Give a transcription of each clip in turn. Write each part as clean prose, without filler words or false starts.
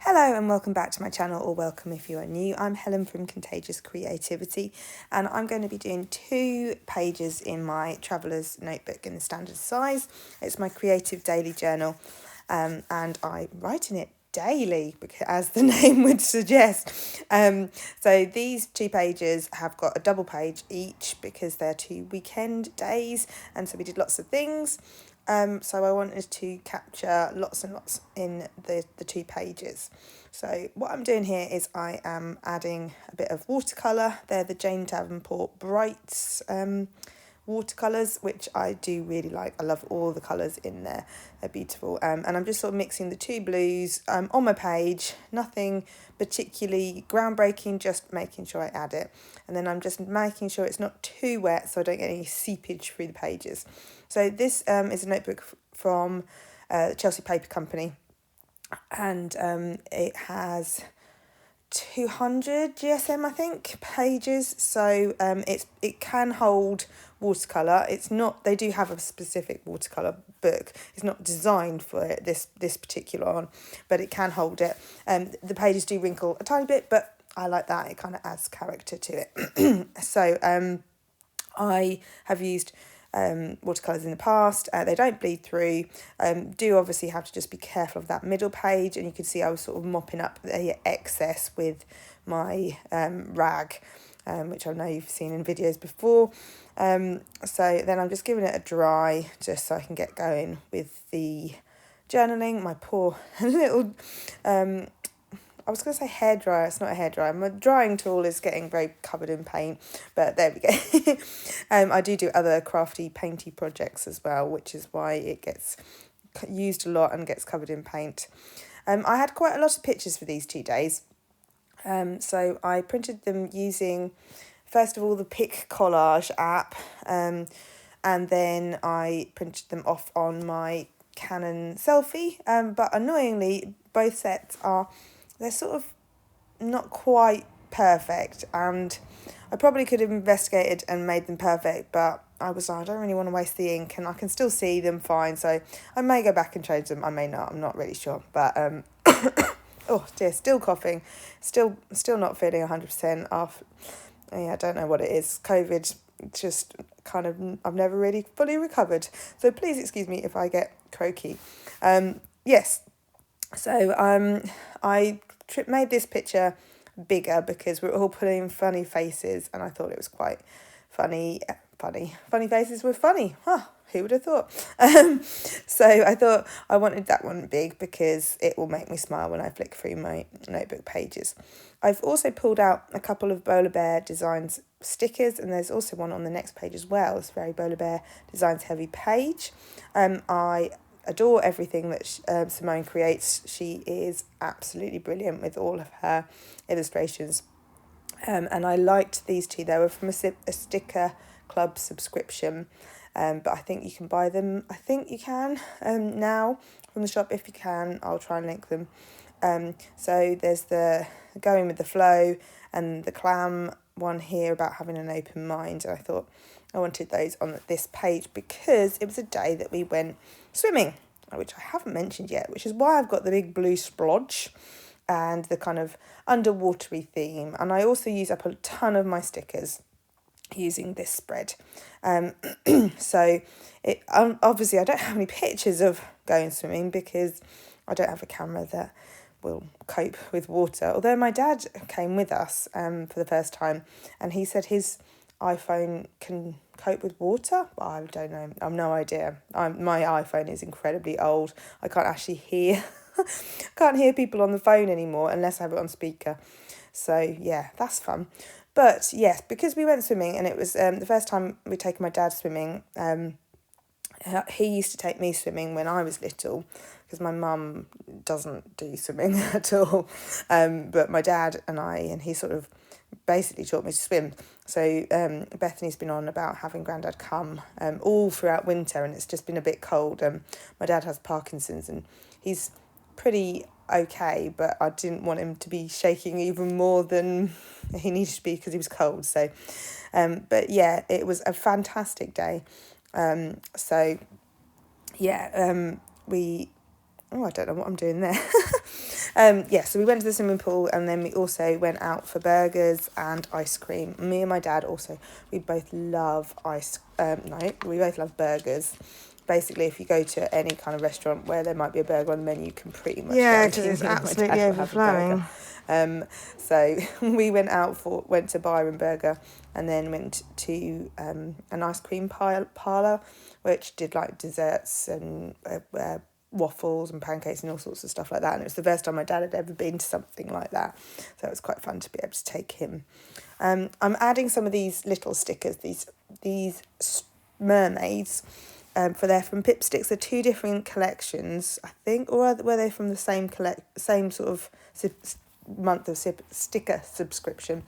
Hello and welcome back to my channel, or welcome if you are new. I'm Helen from Contagious Creativity, and I'm going to be doing 2 pages in my Traveller's Notebook in the standard size. It's my creative daily journal, and I write in it daily, because, as the name would suggest. So these 2 pages have got a double page each because they're 2 weekend days, and so we did lots of things. So I wanted to capture lots and lots in the 2 pages. So what I'm doing here is I am adding a bit of watercolour. They're the Davenport Brights watercolours, which I do really like. I love all the colours in there. They're beautiful. And I'm just sort of mixing the 2 blues on my page. Nothing particularly groundbreaking, just making sure I add it. And then I'm just making sure it's not too wet so I don't get any seepage through the pages. So this is a notebook from the Chelsea Paper Company, and it has 200 GSM, I think, pages. So it can hold watercolour. It's not, they do have a specific watercolour book. It's not designed for it, this particular one, but it can hold it. The pages do wrinkle a tiny bit, but I like that. It kind of adds character to it. So I have used watercolours in the past. They don't bleed through. Do obviously have to just be careful of that middle page, and you can see I was sort of mopping up the excess with my rag, which I know you've seen in videos before. So then I'm just giving it a dry just so I can get going with the journaling. My poor little I was going to say hairdryer. It's not a hairdryer. My drying tool is getting very covered in paint, but there we go. I do other crafty, painty projects as well, which is why it gets used a lot and gets covered in paint. I had quite a lot of pictures for these 2 days. So I printed them using, first of all, the Pic Collage app, and then I printed them off on my Canon selfie. But annoyingly, both sets they're sort of not quite perfect, and I probably could have investigated and made them perfect, but I was like, I don't really want to waste the ink, and I can still see them fine, so I may go back and change them. I may not. I'm not really sure, but oh dear, still coughing, still not feeling 100% off. Yeah, I don't know what it is. COVID, just kind of, I've never really fully recovered, so please excuse me if I get croaky. Yes. So I made this picture bigger because we're all putting funny faces, and I thought it was quite funny. Funny faces were funny. Huh, who would have thought? So I thought I wanted that one big because it will make me smile when I flick through my notebook pages. I've also pulled out a couple of Bowler Bear Designs stickers, and there's also one on the next page as well. It's very Bowler Bear Designs heavy page. I adore everything that Simone creates. She is absolutely brilliant with all of her illustrations. And I liked these 2. They were from a sticker club subscription, but I think you can buy them. I think you can now from the shop. If you can, I'll try and link them. So there's the Going with the Flow and the clam one here about having an open mind, and I thought I wanted those on this page because it was a day that we went swimming, which I haven't mentioned yet, which is why I've got the big blue splodge and the kind of underwatery theme. And I also use up a ton of my stickers using this spread. So it obviously I don't have any pictures of going swimming because I don't have a camera that will cope with water. Although my dad came with us for the first time, and he said his iPhone can cope with water. Well, I don't know. I've no idea. My iPhone is incredibly old. I can't actually hear can't hear people on the phone anymore unless I have it on speaker. So yeah, that's fun. But yes, because we went swimming, and it was the first time we'd taken my dad swimming. He used to take me swimming when I was little because my mum doesn't do swimming at all. But my dad and he sort of basically taught me to swim. So Bethany's been on about having Grandad come all throughout winter, and it's just been a bit cold. My dad has Parkinson's, and he's pretty okay, but I didn't want him to be shaking even more than he needed to be because he was cold. So but yeah, it was a fantastic day. So yeah, we Oh, I don't know what I'm doing there. So we went to the swimming pool, and then we also went out for burgers and ice cream. Me and my dad also, we both love we both love burgers. Basically, if you go to any kind of restaurant where there might be a burger on the menu, you can pretty much because it's absolutely overflowing. So we went to Byron Burger, and then went to an ice cream parlour, which did like desserts and waffles and pancakes and all sorts of stuff like that. And it was the first time my dad had ever been to something like that, so it was quite fun to be able to take him. I'm adding some of these little stickers, these mermaids. They're from Pipsticks. They're two different collections, I think, or were they from the same sort of month of sticker subscription?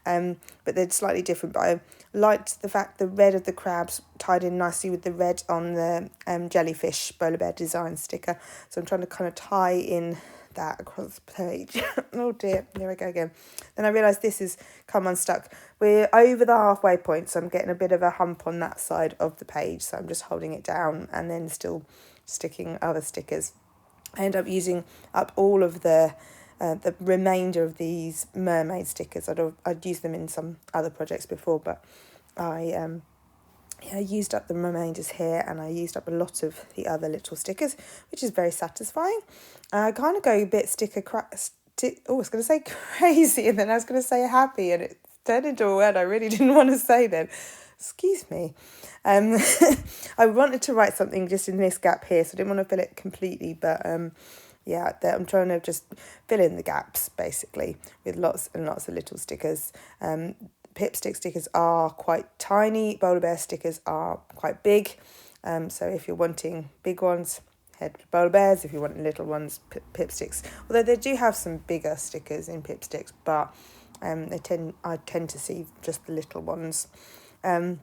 But they're slightly different. But I liked the fact the red of the crabs tied in nicely with the red on the jellyfish Bowler Bear design sticker. So I'm trying to kind of tie in that across the page. Oh dear, here I go again. Then I realised this has come unstuck. We're over the halfway point, so I'm getting a bit of a hump on that side of the page, so I'm just holding it down and then still sticking other stickers. I end up using up all of the remainder of these mermaid stickers. I'd used them in some other projects before, but I used up the remainders here, and I used up a lot of the other little stickers, which is very satisfying. I kind of go a bit I was going to say crazy, and then I was going to say happy, and it turned into a word I really didn't want to say then. Excuse me. I wanted to write something just in this gap here, so I didn't want to fill it completely, but I'm trying to just fill in the gaps, basically, with lots and lots of little stickers. Pipstick stickers are quite tiny. Bowler Bear stickers are quite big. So if you're wanting big ones, head to Bowler Bears. If you're wanting little ones, Pipsticks. Although they do have some bigger stickers in Pipsticks, but I tend to see just the little ones. So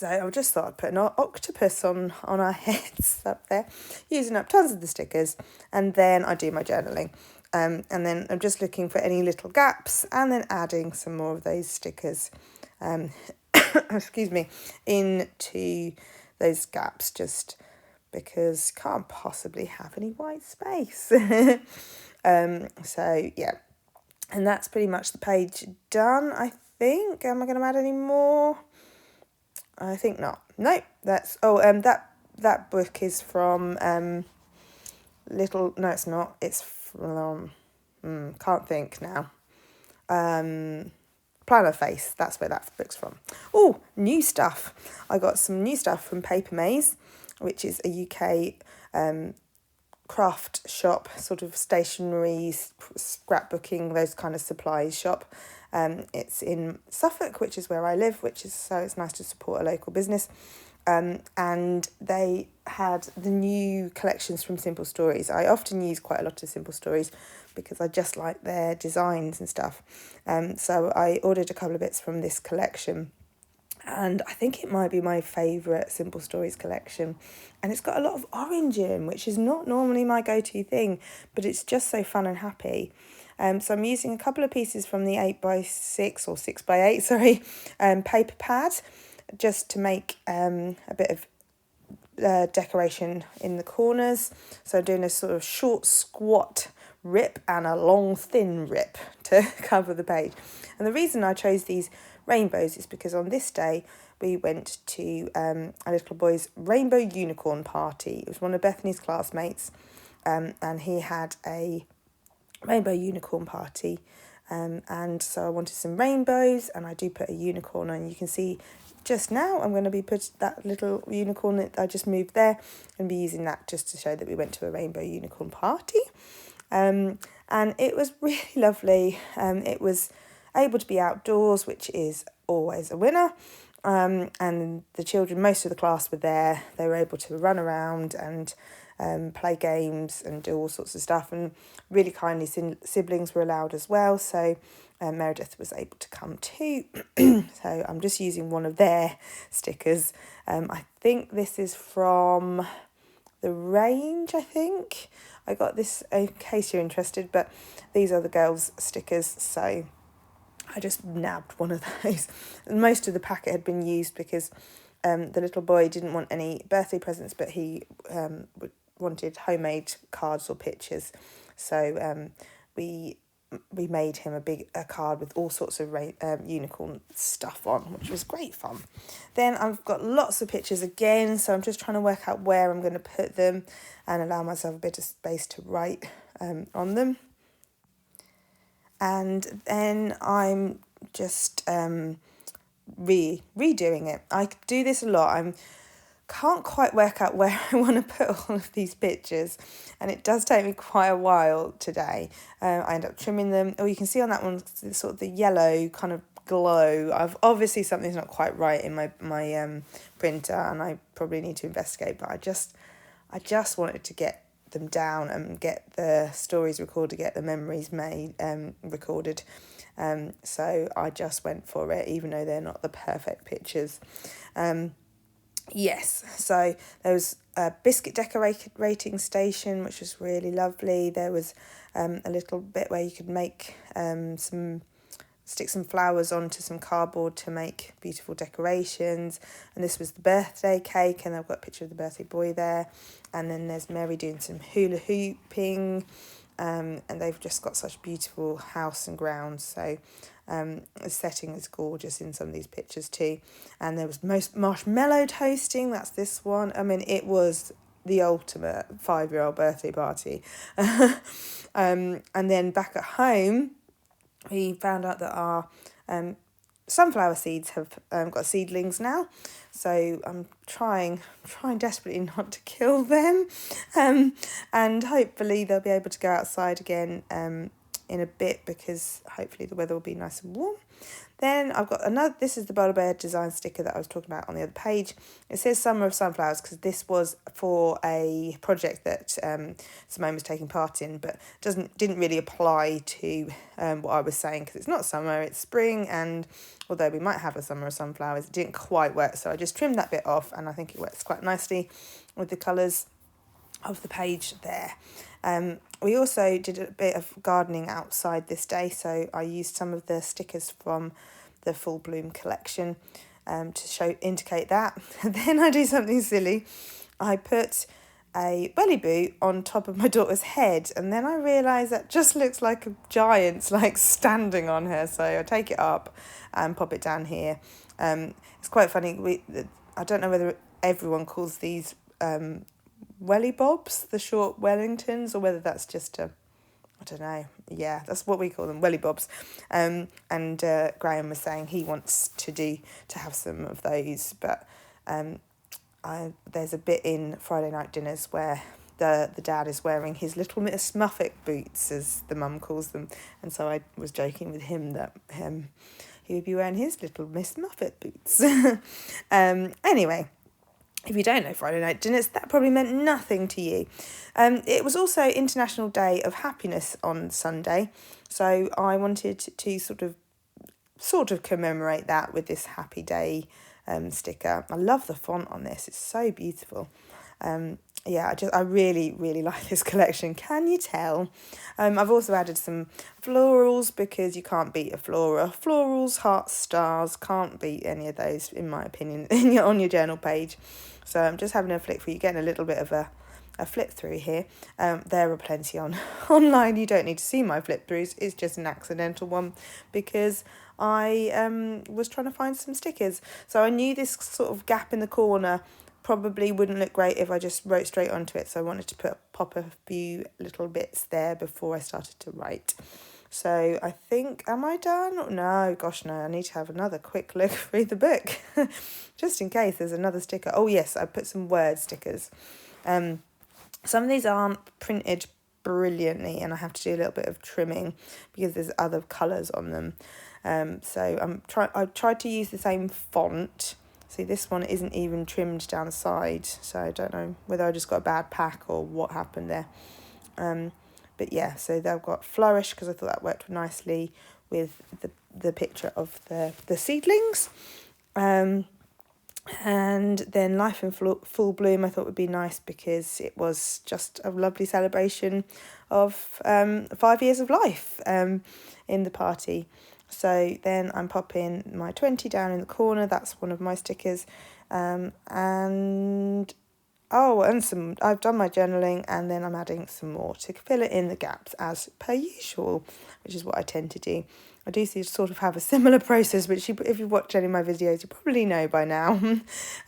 I just thought I'd put an octopus on our heads up there, using up tons of the stickers, and then I do my journaling. And then I'm just looking for any little gaps, and then adding some more of those stickers, into those gaps, just because can't possibly have any white space. And that's pretty much the page done, I think. Am I going to add any more? I think not. No, that's... that book is from No, it's not. It's from... can't think now. Planner Face, that's where that book's from. Oh, new stuff. I got some new stuff from Paper Maze, which is a UK craft shop, sort of stationery, scrapbooking, those kind of supplies shop. It's in Suffolk, which is where I live, so it's nice to support a local business. And they had the new collections from Simple Stories. I often use quite a lot of Simple Stories because I just like their designs and stuff. So I ordered a couple of bits from this collection, and I think it might be my favourite Simple Stories collection. And it's got a lot of orange in, which is not normally my go-to thing, but it's just so fun and happy. So I'm using a couple of pieces from the 8x6 or 6x8, paper pad, just to make a bit of decoration in the corners. So I'm doing a sort of short squat rip and a long thin rip to cover the page. And the reason I chose these rainbows is because on this day we went to a little boy's rainbow unicorn party. It was one of Bethany's classmates, and he had a rainbow unicorn party, and so I wanted some rainbows, and I do put a unicorn on. You can see just now I'm going to be put that little unicorn that I just moved there, and be using that just to show that we went to a rainbow unicorn party. And it was really lovely. It was able to be outdoors, which is always a winner. And the children, most of the class were there. They were able to run around and play games and do all sorts of stuff. And really kindly, siblings were allowed as well. So Meredith was able to come too. So I'm just using one of their stickers. I think this is from the range, I think. I got this in case you're interested, but these are the girls' stickers, so I just nabbed one of those. Most of the packet had been used because the little boy didn't want any birthday presents, but he wanted homemade cards or pictures. So we made him a card with all sorts of unicorn stuff on, which was great fun. Then I've got lots of pictures again, so I'm just trying to work out where I'm going to put them and allow myself a bit of space to write on them. And then I'm just redoing it. I do this a lot. Can't quite work out where I want to put all of these pictures, and it does take me quite a while today. I end up trimming them. You can see on that one sort of the yellow kind of glow. Obviously something's not quite right in my printer, and I probably need to investigate, but I just wanted to get them down and get the stories recorded, get the memories made recorded. So I just went for it, even though they're not the perfect pictures. Yes, so there was a biscuit decorating station, which was really lovely. There was a little bit where you could make stick some flowers onto some cardboard to make beautiful decorations. And this was the birthday cake, and I've got a picture of the birthday boy there. And then there's Mary doing some hula hooping, and they've just got such beautiful house and grounds. So the setting is gorgeous in some of these pictures too. And there was marshmallow toasting. That's this one. I mean, it was the ultimate 5-year-old birthday party. And then back at home, we found out that our sunflower seeds have got seedlings now. So I'm trying desperately not to kill them. And hopefully they'll be able to go outside again in a bit, because hopefully the weather will be nice and warm. Then I've got another, this is the Bowler Bear design sticker that I was talking about on the other page. It says Summer of Sunflowers because this was for a project that Simone was taking part in, but didn't really apply to what I was saying, because it's not summer, it's spring, and although we might have a Summer of Sunflowers, it didn't quite work, so I just trimmed that bit off, and I think it works quite nicely with the colours of the page there. We also did a bit of gardening outside this day, so I used some of the stickers from the Full Bloom collection to indicate that. Then I do something silly. I put a welly boot on top of my daughter's head, and then I realised that just looks like a giant's like standing on her, so I take it up and pop it down here. It's quite funny. I don't know whether everyone calls these welly bobs, the short Wellingtons, or whether that's just I don't know. Yeah, that's what we call them, welly bobs. And Graham was saying he wants to have some of those, but there's a bit in Friday Night Dinners where the dad is wearing his little Miss Muffet boots, as the mum calls them, and so I was joking with him that he would be wearing his little Miss Muffet boots. Anyway, if you don't know Friday Night Dinners, that probably meant nothing to you. It was also International Day of Happiness on Sunday, so I wanted to sort of commemorate that with this Happy Day sticker. I love the font on this; it's so beautiful. I really, really like this collection. Can you tell? I've also added some florals, because you can't beat a flora. Florals, hearts, stars, can't beat any of those, in my opinion, on your journal page. So I'm just having a flick through. You're getting a little bit of a flip through here. There are plenty online. You don't need to see my flip throughs. It's just an accidental one, because I was trying to find some stickers. So I knew this sort of gap in the corner probably wouldn't look great if I just wrote straight onto it, so I wanted to pop a few little bits there before I started to write. So I think, am I done? No, gosh no, I need to have another quick look through the book, just in case there's another sticker. Oh yes, I put some word stickers. Some of these aren't printed brilliantly, and I have to do a little bit of trimming because there's other colours on them. So I've tried to use the same font. See, this one isn't even trimmed down the side, so I don't know whether I just got a bad pack or what happened there. But yeah, so they've got flourish, because I thought that worked nicely with the picture of the seedlings. And then Life in Full Bloom I thought would be nice, because it was just a lovely celebration of 5 years of life in the party. So then I'm popping my 20 down in the corner. That's one of my stickers. And and I've done my journaling, and then I'm adding some more to fill it in the gaps as per usual, which is what I tend to do. I do sort of have a similar process, which if you watch any of my videos, you probably know by now,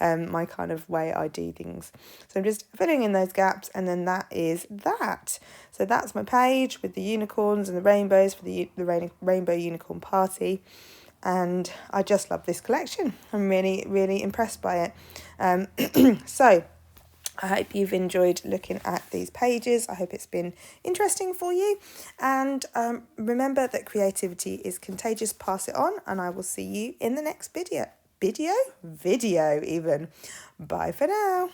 my kind of way I do things. So I'm just filling in those gaps, and then that is that. So that's my page with the unicorns and the rainbows for the Rainbow Unicorn Party. And I just love this collection. I'm really, really impressed by it. So I hope you've enjoyed looking at these pages. I hope it's been interesting for you. And remember that creativity is contagious. Pass it on, and I will see you in the next video even. Bye for now.